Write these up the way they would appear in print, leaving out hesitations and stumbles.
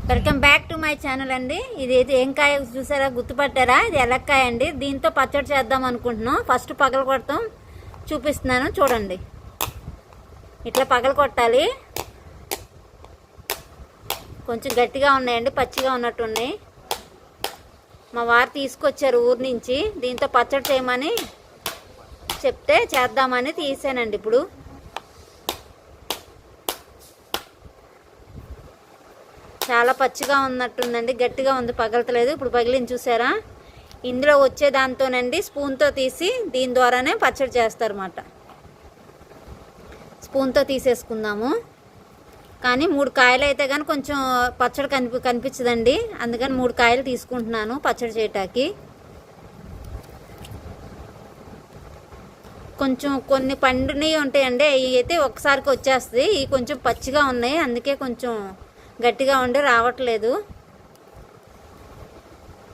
Welcome back to my channel అండి. ఇది ఏం కాయ చూసారా, గుర్తుపట్టారా? ఇది ఎలక్కాయ అండి. దీంతో పచ్చడి చేద్దాం అనుకుంటున్నాం. ఫస్ట్ పగల కొడతాం, చూపిస్తున్నాను చూడండి. ఇట్లా పగల కొట్టాలి. కొంచెం గట్టిగా ఉన్నాయండి, పచ్చిగా ఉన్నట్టున్నాయి. మా వారు తీసుకొచ్చారు ఊరు నుంచి. దీంతో పచ్చడి చేయమని చెప్తే చేద్దామని తీసానండి. ఇప్పుడు చాలా పచ్చిగా ఉన్నట్టుందండి, గట్టిగా ఉంది, పగలతలేదు. ఇప్పుడు పగిలింది చూసారా? ఇందులో వచ్చే దాంతోనండి స్పూన్తో తీసి దీని ద్వారానే పచ్చడి చేస్తారన్నమాట. స్పూన్తో తీసేసుకుందాము. కానీ 3 కాయలు అయితే కానీ కొంచెం పచ్చడి కనిపించదండి. అందుకని 3 కాయలు తీసుకుంటున్నాను పచ్చడి చేయటానికి. కొంచెం కొన్ని పండుని ఉంటాయండి, అవి అయితే ఒక్కసారికి వచ్చేస్తుంది. ఇవి కొంచెం పచ్చిగా ఉన్నాయి, అందుకే కొంచెం గట్టిగా ఉండి రావట్లేదు.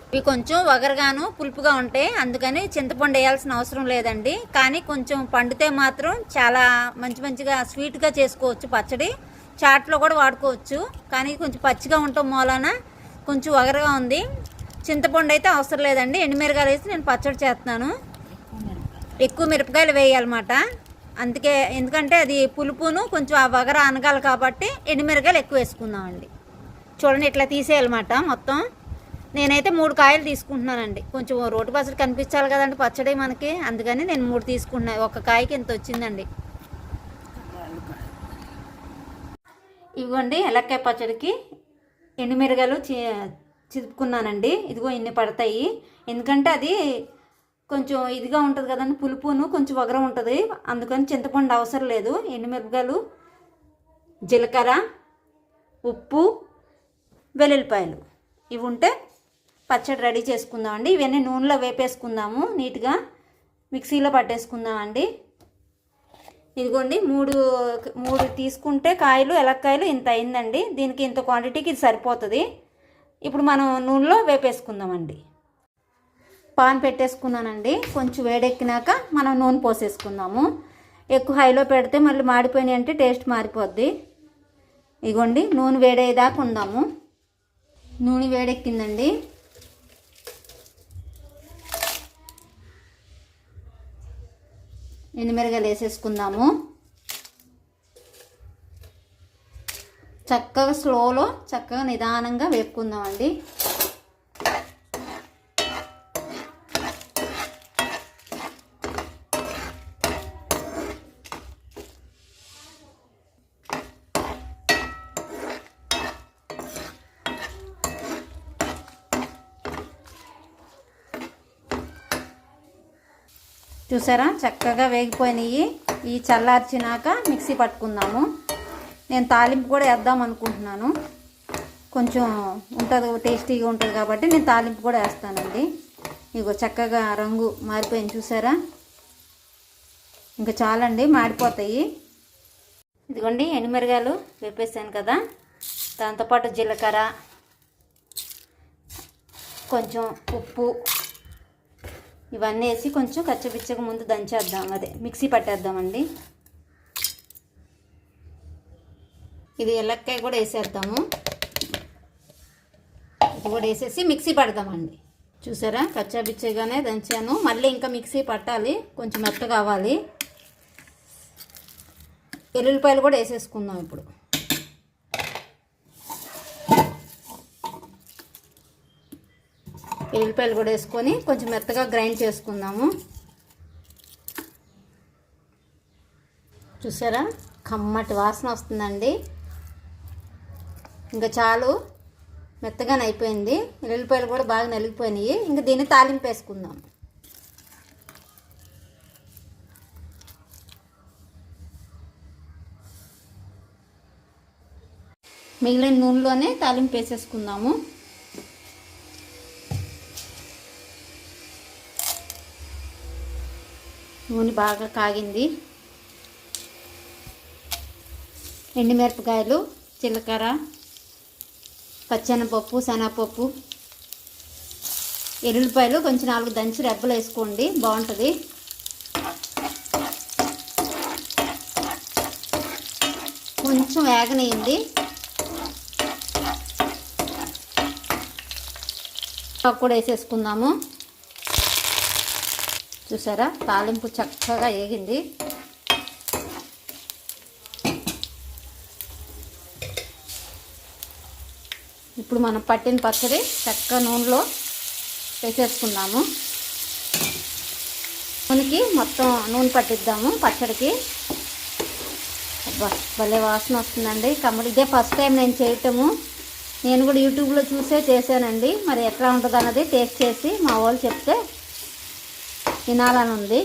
ఇవి కొంచెం వగరగాను పులుపుగా ఉంటాయి, అందుకని చింతపండు వేయాల్సిన అవసరం లేదండి. కానీ కొంచెం పండితే మాత్రం చాలా మంచిగా స్వీట్గా చేసుకోవచ్చు పచ్చడి. చాట్లో కూడా వాడుకోవచ్చు. కానీ కొంచెం పచ్చిగా ఉండటం మూలాన కొంచెం వగరగా ఉంది. చింతపండు అయితే అవసరం లేదండి. ఎండుమిరగాయలు వేసి నేను పచ్చడి చేస్తున్నాను. ఎక్కువ మిరపకాయలు వేయాలన్నమాట. అందుకే, ఎందుకంటే అది పులుపును కొంచెం ఆ వగర అనగాలి కాబట్టి ఎండుమిరగాయలు ఎక్కువ వేసుకుందామండి. చూడండి, ఇట్లా తీసేయాలన్నమాట మొత్తం. నేనైతే 3 కాయలు తీసుకుంటున్నానండి. కొంచెం రోటి పచ్చడి కనిపించాలి కదండి పచ్చడి మనకి, అందుకని నేను 3 తీసుకుంటున్నాను. ఒక కాయకి ఇంత వచ్చిందండి. ఇవ్వండి, ఎలక్కాయ పచ్చడికి ఎండుమిరగాయలు చిదుపుకున్నానండి. ఇదిగో ఇన్ని పడతాయి. ఎందుకంటే అది కొంచెం ఇదిగా ఉంటుంది కదండి, పులుపును కొంచెం వగరం ఉంటుంది, అందుకని చింతపండు అవసరం లేదు. ఎండుమిరపకాయలు, జీలకర్ర, ఉప్పు, వెల్లుల్లిపాయలు ఇవి ఉంటే పచ్చడి రెడీ చేసుకుందామండి. ఇవన్నీ నూనెలో వేపేసుకుందాము, నీట్గా మిక్సీలో పట్టేసుకుందామండి. ఇదిగోండి, మూడు తీసుకుంటే కాయలు, ఎలక్కాయలు ఇంత అయిందండి. దీనికి ఇంత క్వాంటిటీకి ఇది సరిపోతుంది. ఇప్పుడు మనం నూనెలో వేపేసుకుందామండి. పాన్ పెట్టేసుకున్నానండి. కొంచెం వేడెక్కినాక మనం నూనె పోసేసుకుందాము. ఎక్కువ హైలో పెడితే మళ్ళీ మాడిపోయినాయి అంటే టేస్ట్ మారిపోద్ది. ఇగోండి, నూనె వేడేదాకా ఉందాము. నూనె వేడెక్కిందండి. ఎండుమిరగాయలు వేసేసుకుందాము. చక్కగా స్లోలో చక్కగా నిదానంగా వేపుకుందామండి. చూసారా, చక్కగా వేగిపోయినాయి. ఈ చల్లార్చినాక మిక్సీ పట్టుకుందాము. నేను తాలింపు కూడా వేద్దాం అనుకుంటున్నాను. కొంచెం ఉంటుంది, టేస్టీగా ఉంటుంది కాబట్టి నేను తాలింపు కూడా వేస్తానండి. ఇగో చక్కగా రంగు మారిపోయింది చూసారా? ఇంకా చాలండి, మాడిపోతాయి. ఇదిగోండి, ఎండుమిరగాయలు వేపేసాను కదా, దాంతోపాటు జీలకర్ర, కొంచెం ఉప్పు ఇవన్నీ వేసి కొంచెం కచ్చపిచ్చగా ముందు దంచేద్దాం, అదే మిక్సీ పట్టేద్దామండి. ఇది ఎలక్కాయ కూడా వేసేద్దాము. ఇది కూడా వేసేసి మిక్సీ పడదామండి. చూసారా, కచ్చాపిచ్చగానే దంచాను. మళ్ళీ ఇంకా మిక్సీ పట్టాలి, కొంచెం మెత్త కావాలి. వెల్లుల్లిపాయలు కూడా వేసేసుకుందాం ఇప్పుడు. వెల్లుల్లిపాయలు కూడా వేసుకొని కొంచెం మెత్తగా గ్రైండ్ చేసుకుందాము. చూసారా, కమ్మటి వాసన వస్తుందండి. ఇంకా చాలు, మెత్తగానే అయిపోయింది. వెల్లుల్లిపాయలు కూడా బాగా నలిగిపోయినాయి. ఇంకా దీన్ని తాలింపు వేసుకుందాం. మిగిలిన నూనెలోనే తాలింపు వేసేసుకుందాము. నూనె బాగా కాగింది. ఎండుమిరపకాయలు, జీలకర్ర, పచ్చెనపప్పు, శనగపప్పు, ఎల్లుల్లిపాయలు కొంచెం 4 దంచి రెబ్బలు వేసుకోండి, బాగుంటుంది. కొంచెం వేగనేయండి. కూడా వేసేసుకుందాము. చూసారా తాలింపు చక్కగా వేగింది. ఇప్పుడు మనం పట్టిన పచ్చడి చక్కగా నూనెలో వేసేసుకుందాము. నూనెకి మొత్తం నూనె పట్టిద్దాము పచ్చడికి. అబ్బా భలే వాసన వస్తుందండి కమ్మడి. ఇదే ఫస్ట్ టైం నేను చేయటము. నేను కూడా యూట్యూబ్లో చూసే చేశానండి. మరి ఎట్లా ఉంటుంది అన్నది టేస్ట్ చేసి మా వాళ్ళు చెప్తే తినాలని ఉంది.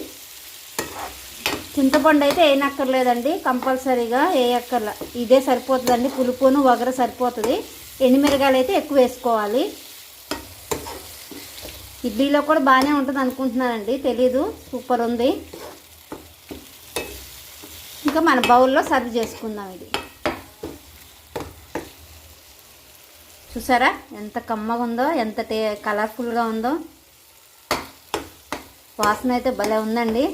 చింతపండు అయితే వేయనక్కర్లేదండి, కంపల్సరీగా వేయక్కర్ల. ఇదే సరిపోతుందండి, పులుపును వగర సరిపోతుంది. ఎండుమిరగాయలు అయితే ఎక్కువ వేసుకోవాలి. ఇడ్లీలో కూడా బాగానే ఉంటుంది అనుకుంటున్నానండి, తెలీదు. సూపర్ ఉంది. ఇంకా మన బౌల్లో సర్వ్ చేసుకుందాం. ఇది చూసారా ఎంత కమ్మగా ఉందో, ఎంత కలర్ఫుల్గా ఉందో. వాసన అయితే భలే ఉందండి.